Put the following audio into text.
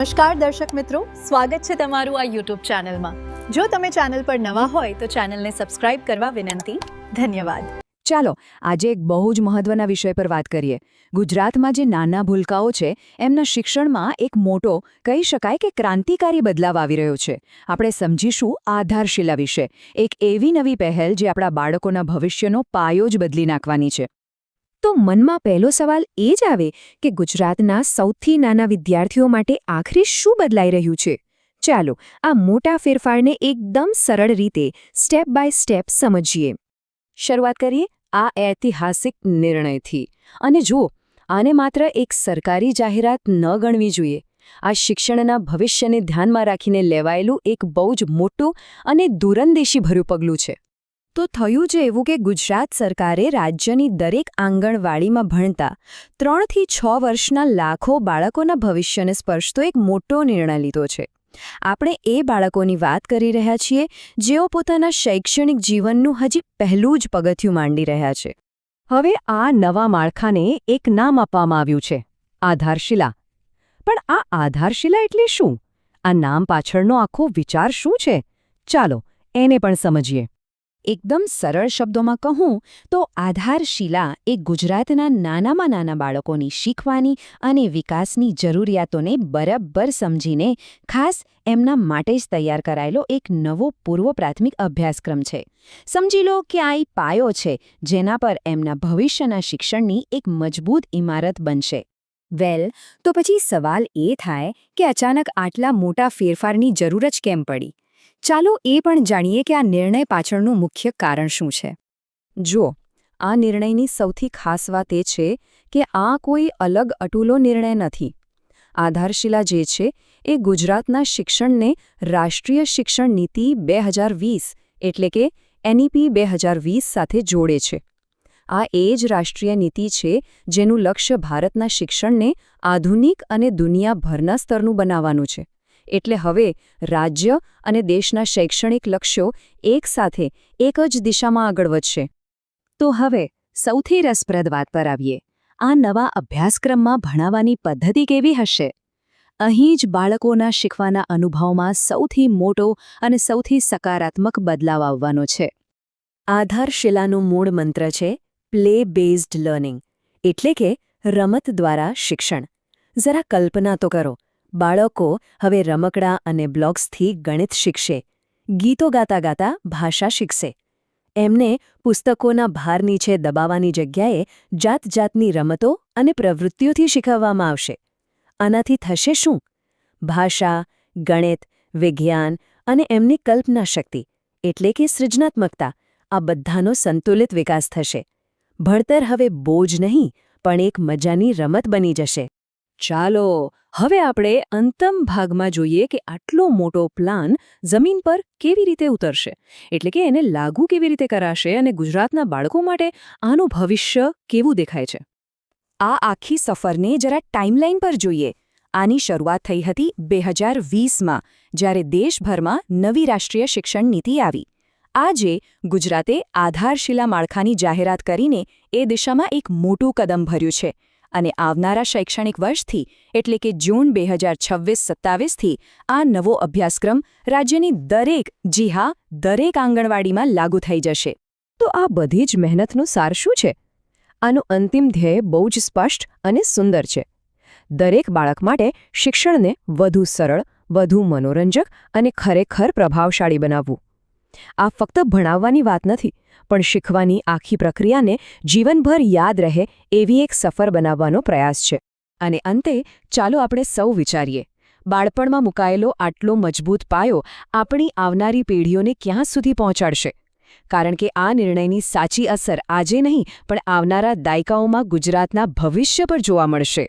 નમસ્કાર દર્શક મિત્રો, સ્વાગત છે તમારું આ YouTube ચેનલમાં. જો તમે ચેનલ પર નવા હોય તો ચેનલને સબસ્ક્રાઇબ કરવા વિનંતી. ધન્યવાદ. ચાલો આજે એક બહુ જ મહત્વના વિષય પર વાત કરીએ. ગુજરાતમાં જે નાના ભૂલકાઓ છે એમના શિક્ષણમાં એક મોટો કહી શકાય કે ક્રાંતિકારી બદલાવ આવી રહ્યો છે. આપણે સમજીશું આધારશિલા વિશે, એક એવી નવી પહેલ જે આપણા બાળકોના ભવિષ્યનો પાયો જ બદલી નાખવાની છે. તો મનમાં પહેલો સવાલ એ જ આવે કે ગુજરાતના સૌથી નાના વિદ્યાર્થીઓ માટે આખરે શું બદલાઈ રહ્યું છે. ચાલો આ મોટા ફેરફારને એકદમ સરળ રીતે સ્ટેપ બાય સ્ટેપ સમજીએ. શરૂઆત કરીએ આ ઐતિહાસિક નિર્ણયથી. અને જુઓ, આને માત્ર એક સરકારી જાહેરાત ન ગણવી જોઈએ. આ શિક્ષણના ભવિષ્યને ધ્યાનમાં રાખીને લેવાયેલું એક બહુ જ મોટું અને દૂરંદેશીભર્યું પગલું છે. તો થયું છે એવું કે ગુજરાત સરકારે રાજ્યની દરેક આંગણવાડીમાં ભણતા 3 થી 6 વર્ષના લાખો બાળકોના ભવિષ્યને સ્પર્શતો એક મોટો નિર્ણય લીધો છે. આપણે એ બાળકોની વાત કરી રહ્યા છીએ જેઓ પોતાના શૈક્ષણિક જીવનનું હજી પહેલું જ પગથિયું માંડી રહ્યા છે. હવે આ નવા માળખાને એક નામ આપવામાં આવ્યું છે, આધારશિલા. પણ આ આધારશિલા એટલે શું? આ નામ પાછળનો આખો વિચાર શું છે? ચાલો એને પણ સમજીએ. એકદમ સરળ શબ્દોમાં કહું તો આધારશિલા એ ગુજરાતના નાનામાં નાના બાળકોની શીખવાની અને વિકાસની જરૂરિયાતોને બરાબર સમજીને ખાસ એમના માટે જ તૈયાર કરાયેલો એક નવો પૂર્વ પ્રાથમિક અભ્યાસક્રમ છે. સમજી લો કે આ પાયો છે જેના પર એમના ભવિષ્યના શિક્ષણની એક મજબૂત ઇમારત બનશે. તો પછી સવાલ એ થાય કે અચાનક આટલા મોટા ફેરફારની જરૂર જ કેમ પડી? ચાલો એ પણ જાણીએ કે આ નિર્ણય પાછળનું મુખ્ય કારણ શું છે. જુઓ, આ નિર્ણયની સૌથી ખાસ વાત એ છે કે આ કોઈ અલગ અટૂલો નિર્ણય નથી. આધારશિલા જે છે એ ગુજરાતના શિક્ષણને રાષ્ટ્રીય શિક્ષણ નીતિ 2020 એટલે કે NEP 2020 સાથે જોડે છે. આ એ જ રાષ્ટ્રીય નીતિ છે જેનું લક્ષ્ય ભારતના શિક્ષણને આધુનિક અને દુનિયાભરના સ્તરનું બનાવવાનું છે. એટલે હવે રાજ્ય અને દેશના શૈક્ષણિક લક્ષ્યો એકસાથે એક જ દિશામાં આગળ વધશે. તો હવે સૌથી રસપ્રદ વાત પર આવીએ. આ નવા અભ્યાસક્રમમાં ભણાવવાની પદ્ધતિ કેવી હશે? અહીં જ બાળકોના શીખવાના અનુભવમાં સૌથી મોટો અને સૌથી સકારાત્મક બદલાવ આવવાનો છે. આધારશિલાનું મૂળ મંત્ર છે પ્લે બેઝડ લર્નિંગ, એટલે કે રમત દ્વારા શિક્ષણ. જરા કલ્પના તો કરો, બાળકો હવે રમકડા અને બ્લોક્સથી ગણિત શીખશે, ગીતો ગાતા ગાતા ભાષા શીખશે. એમને પુસ્તકોના ભાર નીચે દબાવવાની જગ્યાએ જાતજાતની રમતો અને પ્રવૃત્તિઓથી શીખવવામાં આવશે. આનાથી થશે શું? ભાષા, ગણિત, વિજ્ઞાન અને એમની કલ્પના શક્તિ એટલે કે સૃજનાત્મકતા, આ બધાનો સંતુલિત વિકાસ થશે. ભણતર હવે બોજ નહીં પણ એક મજાની રમત બની જશે. ચાલો હવે આપણે અંતિમ ભાગમાં જોઈએ કે આટલો મોટો પ્લાન જમીન પર કેવી રીતે ઉતરશે, એટલે કે એને લાગુ કેવી રીતે કરાશે અને ગુજરાતના બાળકો માટે આનું ભવિષ્ય કેવું દેખાય છે. આ આખી સફરને જરા ટાઈમલાઈન પર જોઈએ. આની શરૂઆત થઈ હતી 2020માં, જ્યારે દેશભરમાં નવી રાષ્ટ્રીય શિક્ષણ નીતિ આવી. આજે ગુજરાતે આધારશિલા માળખાની જાહેરાત કરીને એ દિશામાં એક મોટું કદમ ભર્યું છે. અને આવનારા શૈક્ષણિક વર્ષથી એટલે કે જૂન 2026-27થી આ નવો અભ્યાસક્રમ રાજ્યની દરેક આંગણવાડીમાં લાગુ થઈ જશે. તો આ બધી જ મહેનતનું સાર શું છે? આનું અંતિમ ધ્યેય બહુ જ સ્પષ્ટ અને સુંદર છે. દરેક બાળક માટે શિક્ષણને વધુ સરળ, વધુ મનોરંજક અને ખરેખર પ્રભાવશાળી બનાવવું. આ ફક્ત ભણાવવાની વાત નથી, પણ શીખવાની આખી પ્રક્રિયાને જીવનભર યાદ રહે એવી એક સફર બનાવવાનો પ્રયાસ છે. અને અંતે ચાલો આપણે સૌ વિચારીએ, બાળપણમાં મુકાયેલો આટલો મજબૂત પાયો આપણી આવનારી પેઢીઓને ક્યાં સુધી પહોંચાડશે? કારણ કે આ નિર્ણયની સાચી અસર આજે નહીં પણ આવનારા દાયકાઓમાં ગુજરાતના ભવિષ્ય પર જોવા મળશે.